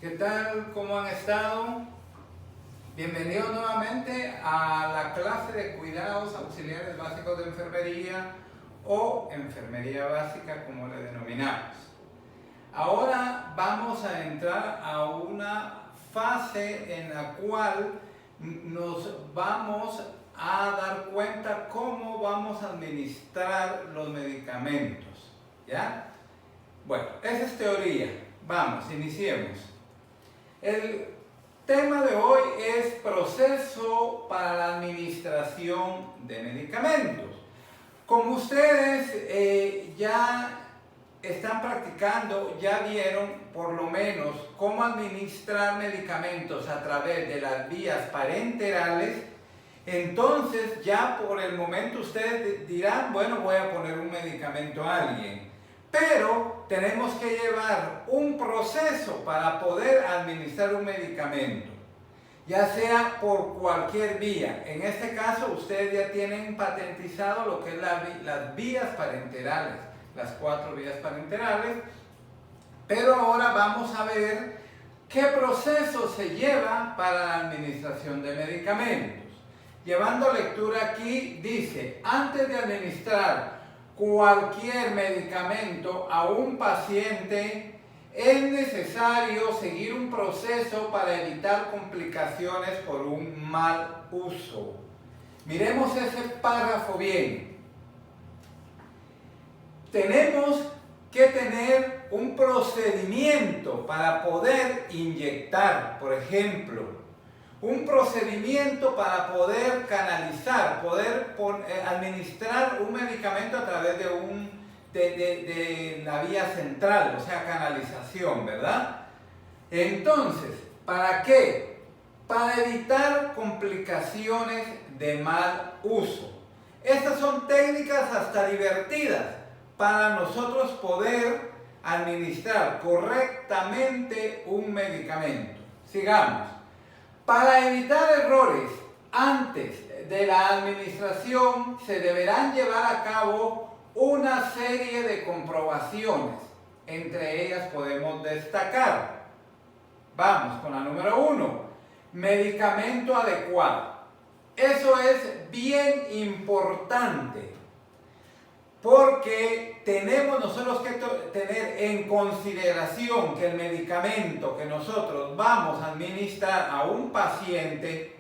¿Qué tal? ¿Cómo han estado? Bienvenidos nuevamente a la clase de cuidados auxiliares básicos de enfermería o enfermería básica, como le denominamos. Ahora vamos a entrar a una fase en la cual nos vamos a dar cuenta cómo vamos a administrar los medicamentos, ¿ya? Bueno, esa es teoría. Vamos, iniciemos. El tema de hoy es proceso para la administración de medicamentos. Como ustedes ya están practicando, ya vieron por lo menos cómo administrar medicamentos a través de las vías parenterales, entonces ya por el momento ustedes dirán, bueno, voy a poner un medicamento a alguien. Pero tenemos que llevar un proceso para poder administrar un medicamento, ya sea por cualquier vía. En este caso, ustedes ya tienen patentizado lo que es las vías parenterales, las 4 vías parenterales. Pero ahora vamos a ver qué proceso se lleva para la administración de medicamentos. Llevando lectura aquí, dice, antes de administrar cualquier medicamento a un paciente, es necesario seguir un proceso para evitar complicaciones por un mal uso. Miremos ese párrafo bien. Tenemos que tener un procedimiento para poder inyectar, por ejemplo, un procedimiento para poder canalizar, administrar un medicamento a través de la vía central, o sea, canalización, ¿verdad? Entonces, ¿para qué? Para evitar complicaciones de mal uso. Estas son técnicas hasta divertidas para nosotros poder administrar correctamente un medicamento. Sigamos. Para evitar errores antes de la administración se deberán llevar a cabo una serie de comprobaciones. Entre ellas podemos destacar. Vamos con la número 1. Medicamento adecuado. Eso es bien importante porque tenemos nosotros que tener en consideración que el medicamento que nosotros vamos a administrar a un paciente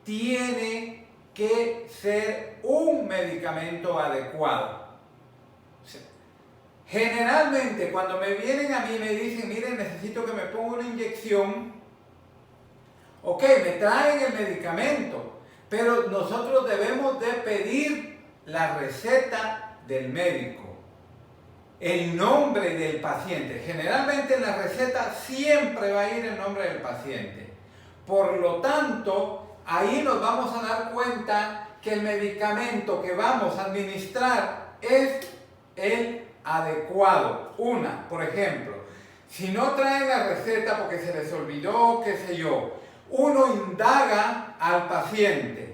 tiene que ser un medicamento adecuado. O sea, generalmente cuando me vienen a mí y me dicen, miren, necesito que me ponga una inyección, ok, me traen el medicamento, pero nosotros debemos de pedir la receta del médico, el nombre del paciente. Generalmente en la receta siempre va a ir el nombre del paciente. Por lo tanto, ahí nos vamos a dar cuenta que el medicamento que vamos a administrar es el adecuado. Por ejemplo, si no traen la receta porque se les olvidó, qué sé yo, uno indaga al paciente.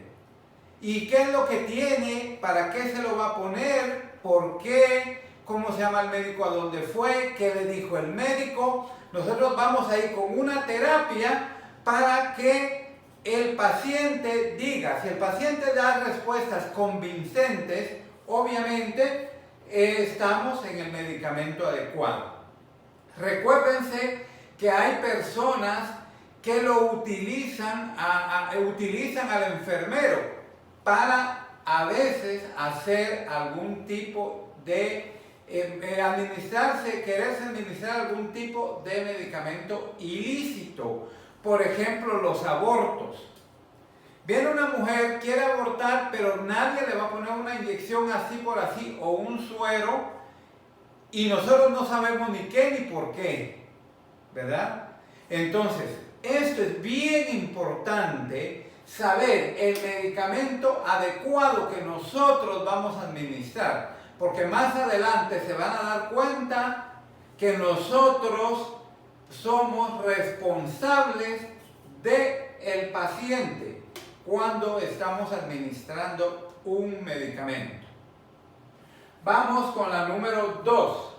¿Y qué es lo que tiene? ¿Para qué se lo va a poner? ¿Por qué? ¿Cómo se llama el médico? ¿A dónde fue? ¿Qué le dijo el médico? Nosotros vamos a ir con una terapia para que el paciente diga. Si el paciente da respuestas convincentes, obviamente estamos en el medicamento adecuado. Recuérdense que hay personas que lo utilizan al enfermero para a veces hacer algún tipo de quererse administrar algún tipo de medicamento ilícito. Por ejemplo, los abortos. Viene una mujer, quiere abortar, pero nadie le va a poner una inyección así por así o un suero y nosotros no sabemos ni qué ni por qué, ¿verdad? Entonces, esto es bien importante, saber el medicamento adecuado que nosotros vamos a administrar, porque más adelante se van a dar cuenta que nosotros somos responsables del paciente cuando estamos administrando un medicamento. Vamos con la número 2.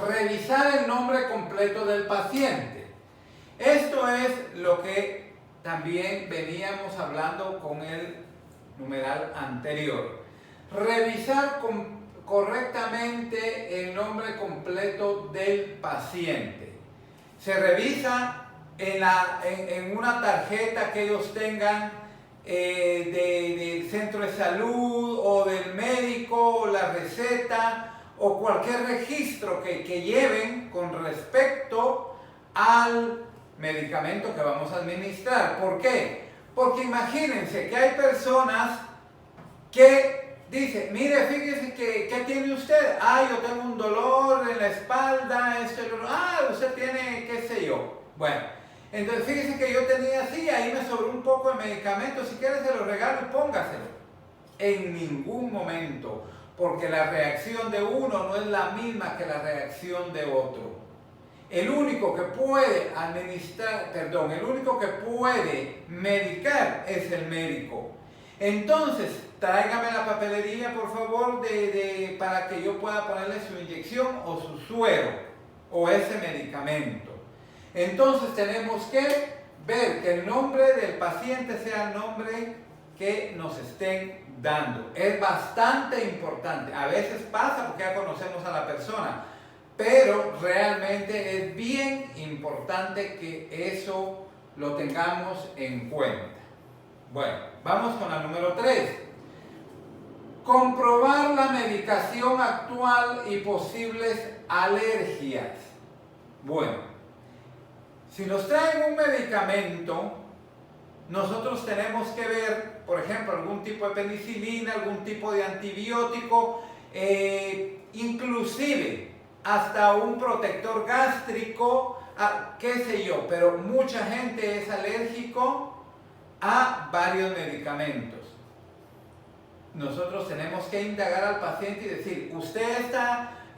Revisar el nombre completo del paciente. Esto es lo que también veníamos hablando con el numeral anterior. Revisar correctamente el nombre completo del paciente. Se revisa en una tarjeta que ellos tengan del centro de salud o del médico, o la receta o cualquier registro que lleven con respecto al medicamento que vamos a administrar. ¿Por qué? Porque imagínense que hay personas que dicen, mire, fíjese que ¿qué tiene usted? Ah, yo tengo un dolor en la espalda, usted tiene, qué sé yo. Bueno, entonces fíjese que yo tenía así, ahí me sobró un poco de medicamento, si quiere se lo regalo y póngaselo. En ningún momento, porque la reacción de uno no es la misma que la reacción de otro. El único que puede el único que puede medicar es el médico. Entonces, tráigame la papelería, por favor, para que yo pueda ponerle su inyección o su suero o ese medicamento. Entonces, tenemos que ver que el nombre del paciente sea el nombre que nos estén dando. Es bastante importante. A veces pasa porque ya conocemos a la persona, pero realmente es bien importante que eso lo tengamos en cuenta. Bueno, vamos con la número 3. Comprobar la medicación actual y posibles alergias. Bueno, si nos traen un medicamento, nosotros tenemos que ver, por ejemplo, algún tipo de penicilina, algún tipo de antibiótico, inclusive hasta un protector gástrico, qué sé yo, pero mucha gente es alérgico a varios medicamentos. Nosotros tenemos que indagar al paciente y decir,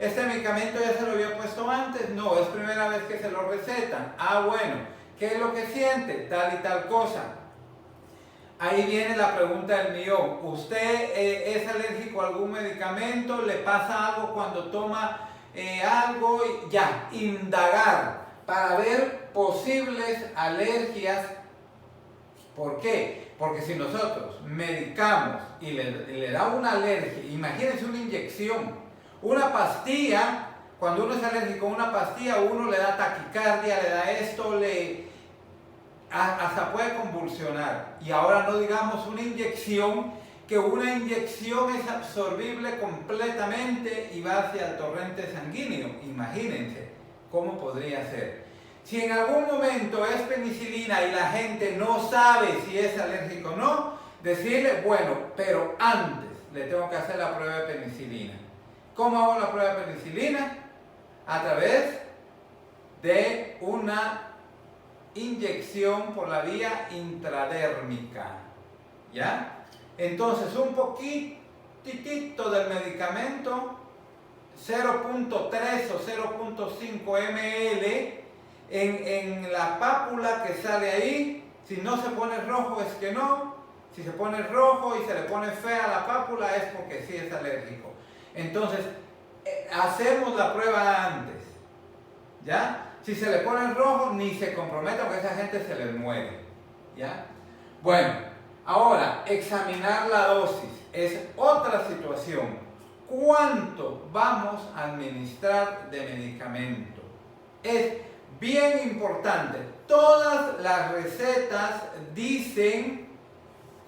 ¿este medicamento ya se lo había puesto antes? No, es primera vez que se lo recetan. Bueno, ¿qué es lo que siente? Tal y tal cosa. Ahí viene la pregunta del millón. ¿Usted es alérgico a algún medicamento? ¿Le pasa algo cuando toma algo? Ya, indagar para ver posibles alergias. ¿Por qué? Porque si nosotros medicamos y le da una alergia, imagínense una inyección, una pastilla, cuando uno es alérgico a una pastilla, uno le da taquicardia, le da esto, hasta puede convulsionar. Y ahora no digamos una inyección, que una inyección es absorbible completamente y va hacia el torrente sanguíneo. Imagínense cómo podría ser. Si en algún momento es penicilina y la gente no sabe si es alérgico o no, decirle, bueno, pero antes le tengo que hacer la prueba de penicilina. ¿Cómo hago la prueba de penicilina? A través de una inyección por la vía intradérmica. ¿Ya? Entonces, un poquitito del medicamento, 0.3 o 0.5 ml, en la pápula que sale ahí. Si no se pone rojo es que no, si se pone rojo y se le pone fea la pápula es porque sí es alérgico. Entonces hacemos la prueba antes, ¿ya? Si se le pone rojo ni se comprometa porque a esa gente se les muere, ¿ya? Bueno, ahora examinar la dosis es otra situación. ¿Cuánto vamos a administrar de medicamento? Es bien importante. Todas las recetas dicen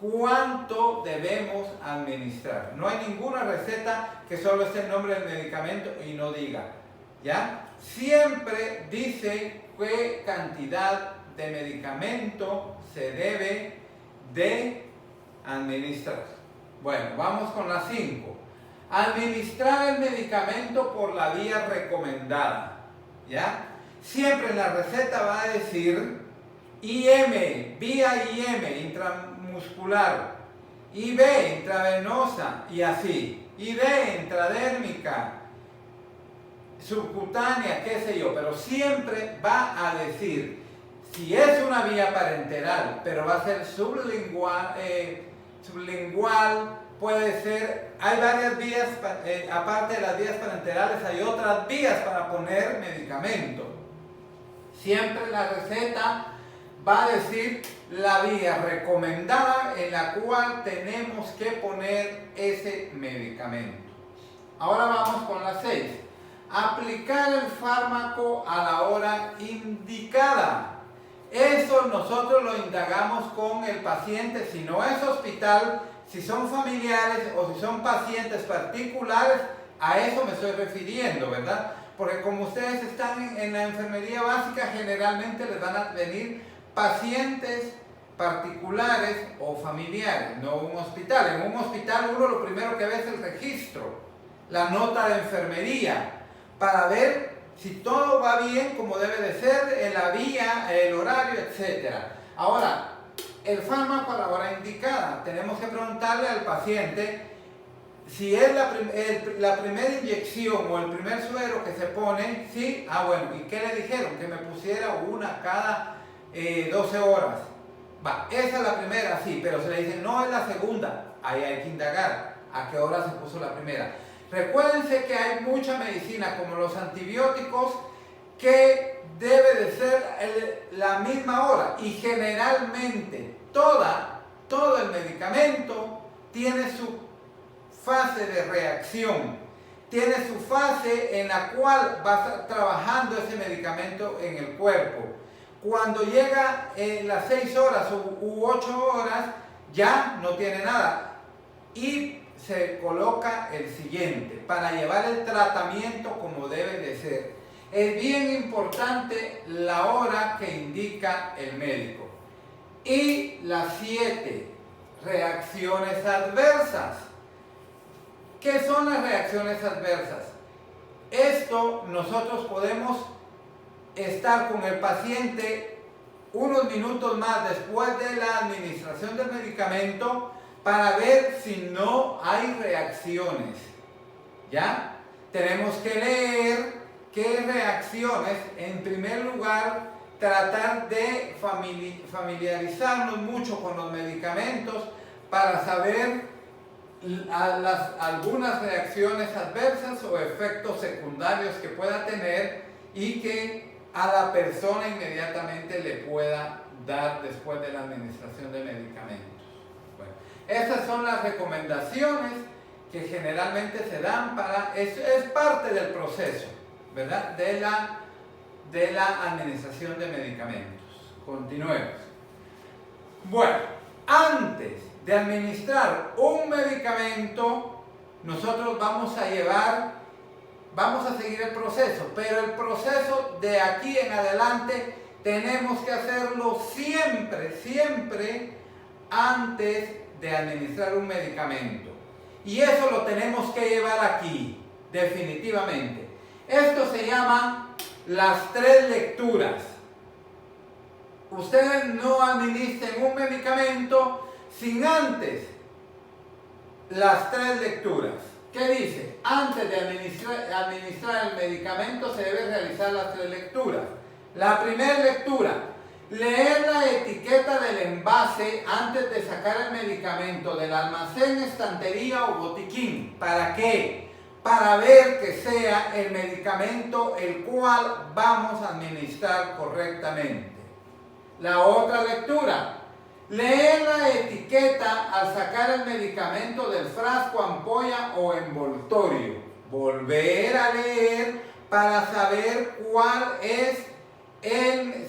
cuánto debemos administrar. No hay ninguna receta que solo esté el nombre del medicamento y no diga, ¿ya? Siempre dice qué cantidad de medicamento se debe de administrar. Bueno, vamos con la 5. Administrar el medicamento por la vía recomendada, ¿ya? Siempre en la receta va a decir IM, vía IM, intramuscular, IV, intravenosa y así, IV, intradérmica, subcutánea, qué sé yo, pero siempre va a decir, si es una vía parenteral, pero va a ser sublingual, puede ser, hay varias vías, aparte de las vías parenterales, hay otras vías para poner medicamento. Siempre la receta va a decir la vía recomendada en la cual tenemos que poner ese medicamento. Ahora vamos con la 6. Aplicar el fármaco a la hora indicada. Eso nosotros lo indagamos con el paciente, si no es hospital, si son familiares o si son pacientes particulares, a eso me estoy refiriendo, ¿verdad? Porque como ustedes están en la enfermería básica, generalmente les van a venir pacientes particulares o familiares, no un hospital. En un hospital uno lo primero que ve es el registro, la nota de enfermería, para ver si todo va bien como debe de ser, en la vía, el horario, etc. Ahora, el fármaco a la hora indicada, tenemos que preguntarle al paciente si es la primera inyección o el primer suero que se pone, sí, bueno, ¿y qué le dijeron? Que me pusiera una cada 12 horas. Esa es la primera, sí, pero se le dice, no es la segunda, ahí hay que indagar, ¿a qué hora se puso la primera? Recuérdense que hay mucha medicina, como los antibióticos, que debe de ser la misma hora, y generalmente todo el medicamento tiene su fase de reacción, tiene su fase en la cual va trabajando ese medicamento en el cuerpo. Cuando llega las 6 horas u 8 horas, ya no tiene nada y se coloca el siguiente para llevar el tratamiento como debe de ser. Es bien importante la hora que indica el médico. Y las 7 reacciones adversas. ¿Qué son las reacciones adversas? Esto nosotros podemos estar con el paciente unos minutos más después de la administración del medicamento para ver si no hay reacciones. ¿Ya? Tenemos que leer qué reacciones. En primer lugar, tratar de familiarizarnos mucho con los medicamentos para saber algunas reacciones adversas o efectos secundarios que pueda tener y que a la persona inmediatamente le pueda dar después de la administración de medicamentos. Bueno, esas son las recomendaciones que generalmente se dan para, es parte del proceso, ¿verdad? De la administración de medicamentos. Continuemos. Bueno, antes de administrar un medicamento, nosotros vamos a seguir el proceso, pero el proceso de aquí en adelante tenemos que hacerlo siempre antes de administrar un medicamento. Y eso lo tenemos que llevar aquí, definitivamente. Esto se llama las 3 lecturas. Ustedes no administren un medicamento sin antes las 3 lecturas. ¿Qué dice? Antes de administrar el medicamento se debe realizar las 3 lecturas. La primera lectura, leer la etiqueta del envase antes de sacar el medicamento del almacén, estantería o botiquín. ¿Para qué? Para ver que sea el medicamento el cual vamos a administrar correctamente. La otra lectura, leer la etiqueta al sacar el medicamento del frasco, ampolla o envoltorio. Volver a leer para saber cuál es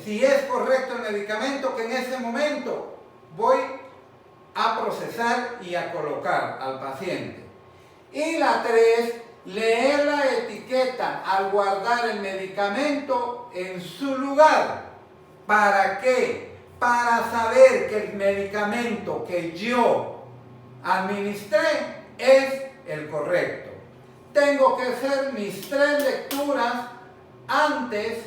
si es correcto el medicamento que en ese momento voy a procesar y a colocar al paciente. Y la 3, leer la etiqueta al guardar el medicamento en su lugar. ¿Para qué? Para saber que el medicamento que yo administré es el correcto. Tengo que hacer mis 3 lecturas antes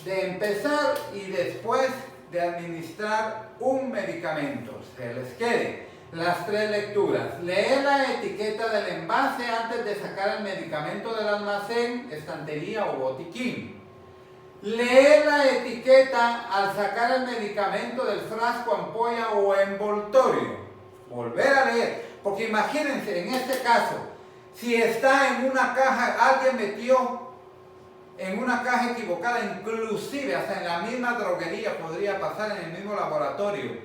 de empezar y después de administrar un medicamento. Se les quede las 3 lecturas. Leer la etiqueta del envase antes de sacar el medicamento del almacén, estantería o botiquín. Leer la etiqueta al sacar el medicamento del frasco, ampolla o envoltorio. Volver a leer, porque imagínense en este caso, si está en una caja, alguien metió en una caja equivocada, inclusive hasta en la misma droguería podría pasar, en el mismo laboratorio,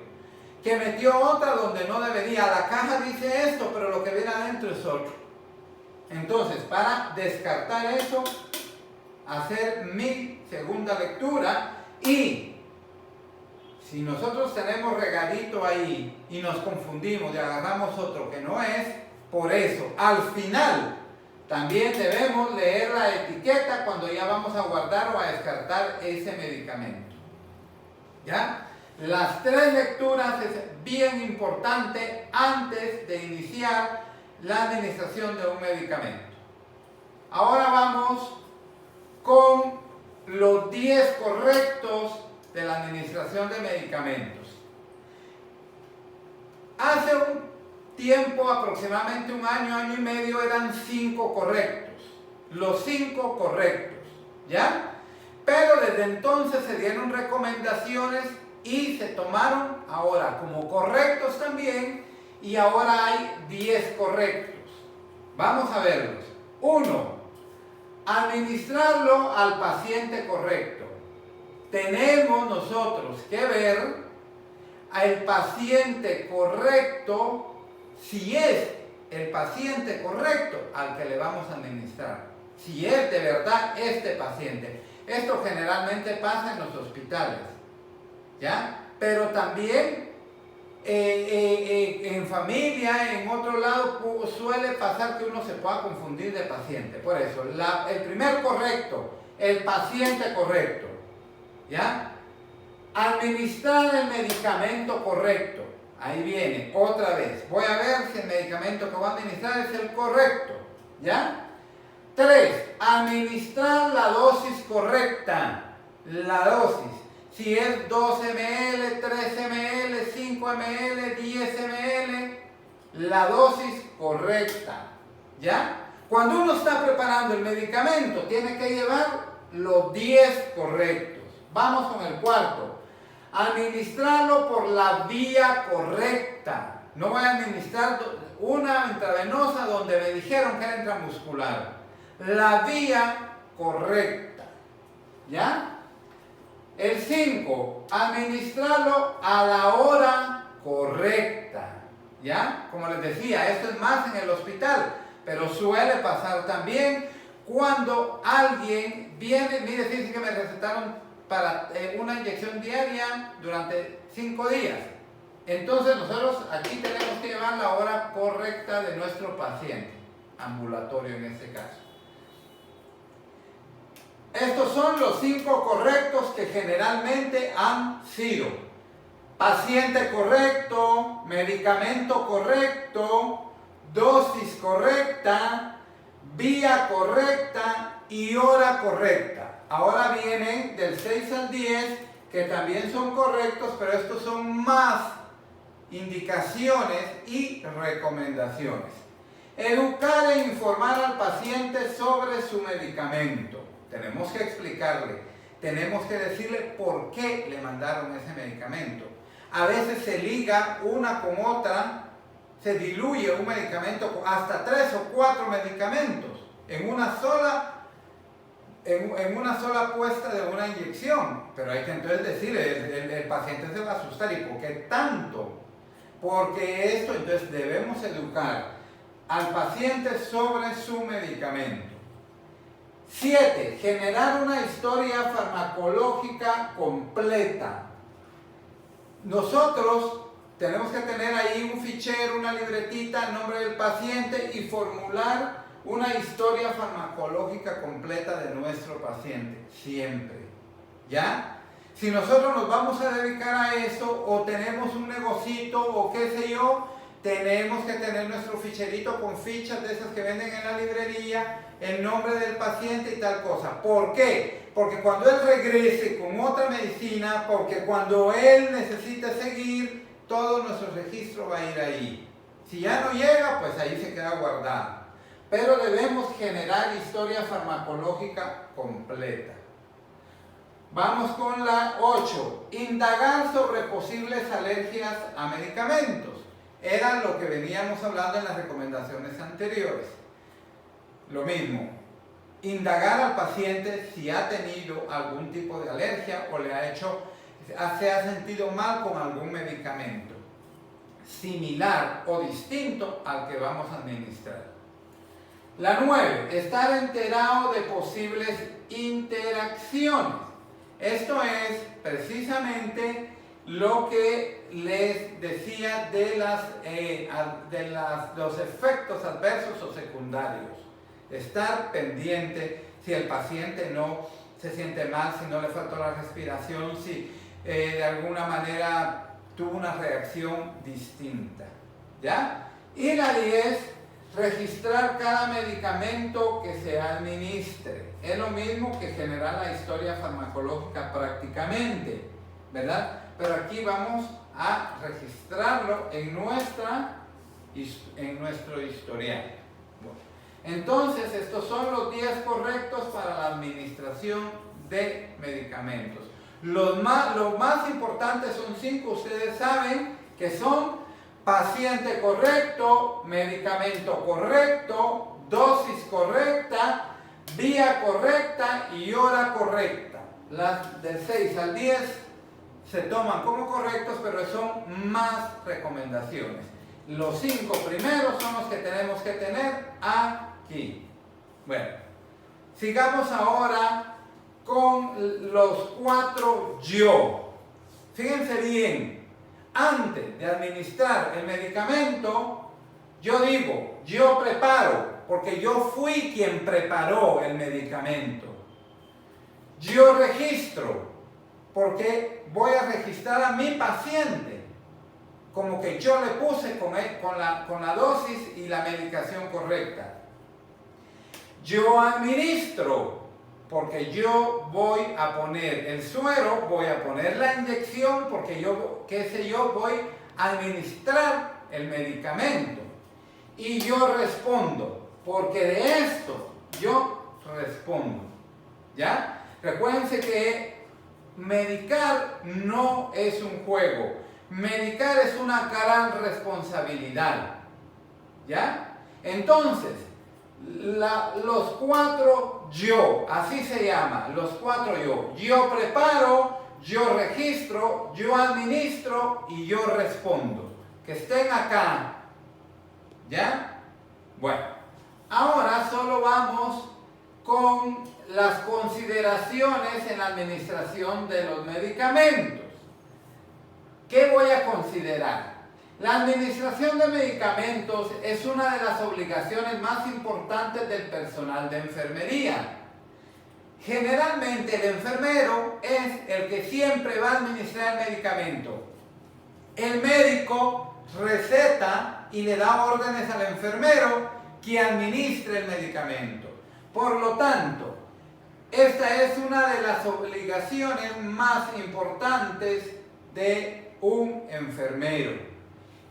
que metió otra donde no debería. La caja dice esto, pero lo que viene adentro es otro. Entonces, para descartar eso, hacer mi segunda lectura, y si nosotros tenemos regadito ahí y nos confundimos y agarramos otro que no es, por eso, al final, también debemos leer la etiqueta cuando ya vamos a guardar o a descartar ese medicamento. ¿Ya? Las 3 lecturas es bien importante antes de iniciar la administración de un medicamento. Ahora vamos con los 10 correctos de la administración de medicamentos. Hace un tiempo, aproximadamente un año, año y medio, eran 5 correctos. Los 5 correctos, ¿ya? Pero desde entonces se dieron recomendaciones y se tomaron ahora como correctos también, y ahora hay 10 correctos. Vamos a verlos. 1. Administrarlo al paciente correcto. Tenemos nosotros que ver al paciente correcto, si es el paciente correcto al que le vamos a administrar, si es de verdad este paciente. Esto generalmente pasa en los hospitales, ¿ya? Pero también en familia, en otro lado, suele pasar que uno se pueda confundir de paciente. Por eso, el primer correcto, el paciente correcto, ¿ya? Administrar el medicamento correcto. Ahí viene, otra vez. Voy a ver si el medicamento que voy a administrar es el correcto, ¿ya? 3. Administrar la dosis correcta. La dosis. Si es 2 ml, 3 ml, 5 ml, 10 ml, la dosis correcta, ¿ya? Cuando uno está preparando el medicamento, tiene que llevar los 10 correctos. Vamos con el cuarto. Administrarlo por la vía correcta. No voy a administrar una intravenosa donde me dijeron que era intramuscular. La vía correcta, ¿ya? El 5, administrarlo a la hora correcta, ¿ya? Como les decía, esto es más en el hospital, pero suele pasar también cuando alguien viene. Mire, fíjense que me recetaron para una inyección diaria durante 5 días. Entonces nosotros aquí tenemos que llevar la hora correcta de nuestro paciente, ambulatorio en este caso. Estos son los 5 correctos que generalmente han sido: paciente correcto, medicamento correcto, dosis correcta, vía correcta y hora correcta. Ahora vienen del 6 al 10, que también son correctos, pero estos son más indicaciones y recomendaciones. Educar e informar al paciente sobre su medicamento. Tenemos que explicarle, tenemos que decirle por qué le mandaron ese medicamento. A veces se liga una con otra, se diluye un medicamento, hasta 3 o 4 medicamentos en una sola puesta de una inyección. Pero hay que entonces decirle, el paciente se va a asustar. ¿Y por qué tanto? Porque esto, entonces debemos educar al paciente sobre su medicamento. 7. Generar una historia farmacológica completa. Nosotros tenemos que tener ahí un fichero, una libretita, nombre del paciente, y formular una historia farmacológica completa de nuestro paciente, siempre, ¿ya? Si nosotros nos vamos a dedicar a eso, o tenemos un negocito, o qué sé yo, tenemos que tener nuestro ficherito con fichas de esas que venden en la librería, el nombre del paciente y tal cosa. ¿Por qué? Porque cuando él regrese con otra medicina, porque cuando él necesite seguir, todo nuestro registro va a ir ahí. Si ya no llega, pues ahí se queda guardado. Pero debemos generar historia farmacológica completa. Vamos con la 8. Indagar sobre posibles alergias a medicamentos. Era lo que veníamos hablando en las recomendaciones anteriores. Lo mismo. indagar al paciente si ha tenido algún tipo de alergia o se ha sentido mal con algún medicamento similar o distinto al que vamos a administrar. La 9, estar enterado de posibles interacciones. Esto es precisamente lo que les decía de los efectos adversos o secundarios. Estar pendiente si el paciente no se siente mal, si no le faltó la respiración, si de alguna manera tuvo una reacción distinta, ¿ya? Y la 10, registrar cada medicamento que se administre. Es lo mismo que generar la historia farmacológica prácticamente, ¿verdad? Pero aquí vamos a registrarlo en nuestro historial. Bueno, entonces, estos son los 10 correctos para la administración de medicamentos. Los más importantes son 5, ustedes saben que son paciente correcto, medicamento correcto, dosis correcta, vía correcta y hora correcta. Las del 6 al 10 se toman como correctos, pero son más recomendaciones. Los 5 primeros son los que tenemos que tener aquí. Bueno, sigamos ahora con los 4 yo. Fíjense bien, antes de administrar el medicamento, yo digo, yo preparo, porque yo fui quien preparó el medicamento. Yo registro, porque voy a registrar a mi paciente, como que yo le puse con la dosis y la medicación correcta. Yo administro, porque yo voy a poner el suero, voy a poner la inyección, porque yo voy a administrar el medicamento. Y yo respondo, porque de esto yo respondo, ¿ya? Recuérdense que medicar no es un juego, medicar es una gran responsabilidad, ¿ya? Entonces, los 4 yo, así se llama, los 4 yo. Yo preparo, yo registro, yo administro y yo respondo. Que estén acá, ¿ya? Bueno, ahora solo vamos con las consideraciones en la administración de los medicamentos. ¿Qué voy a considerar? La administración de medicamentos es una de las obligaciones más importantes del personal de enfermería. Generalmente el enfermero es el que siempre va a administrar el medicamento. El médico receta y le da órdenes al enfermero que administre el medicamento. Por lo tanto, esta es una de las obligaciones más importantes de un enfermero.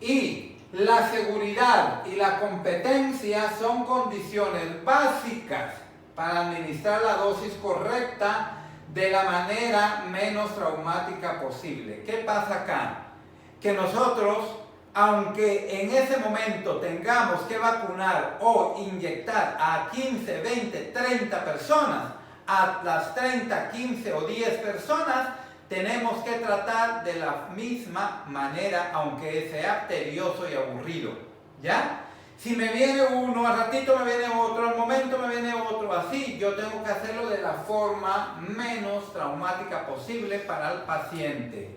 Y la seguridad y la competencia son condiciones básicas para administrar la dosis correcta de la manera menos traumática posible. ¿Qué pasa acá? Que nosotros, aunque en ese momento tengamos que vacunar o inyectar a 15, 20, 30 personas, a las 30, 15 o 10 personas, tenemos que tratar de la misma manera, aunque sea tedioso y aburrido, ¿ya? Si me viene uno, al ratito me viene otro, al momento me viene otro, así yo tengo que hacerlo de la forma menos traumática posible para el paciente,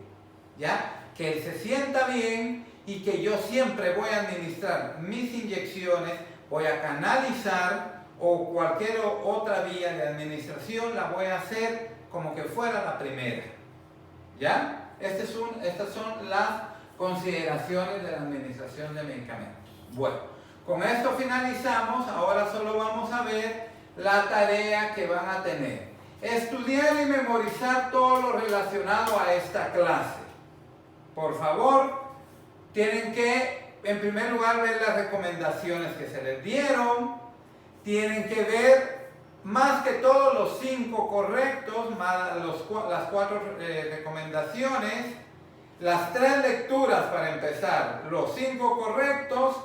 ¿ya? Que él se sienta bien y que yo siempre voy a administrar mis inyecciones, voy a canalizar o cualquier otra vía de administración la voy a hacer como que fuera la primera. ¿Ya? Estas son las consideraciones de la administración de medicamentos. Bueno, con esto finalizamos. Ahora solo vamos a ver la tarea que van a tener. Estudiar y memorizar todo lo relacionado a esta clase. Por favor, tienen que, en primer lugar, ver las recomendaciones que se les dieron. Tienen que ver más que todos los 5 correctos, más las 4 recomendaciones, las 3 lecturas para empezar, los 5 correctos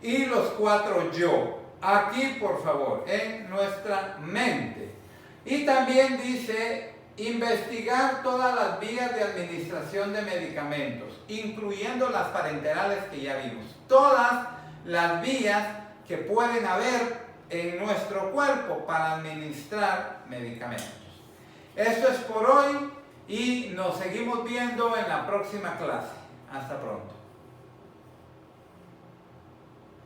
y los 4 yo. aquí, por favor, en nuestra mente. Y también dice investigar todas las vías de administración de medicamentos, incluyendo las parenterales que ya vimos. Todas las vías que pueden haber en nuestro cuerpo para administrar medicamentos. Esto es por hoy y nos seguimos viendo en la próxima clase. Hasta pronto.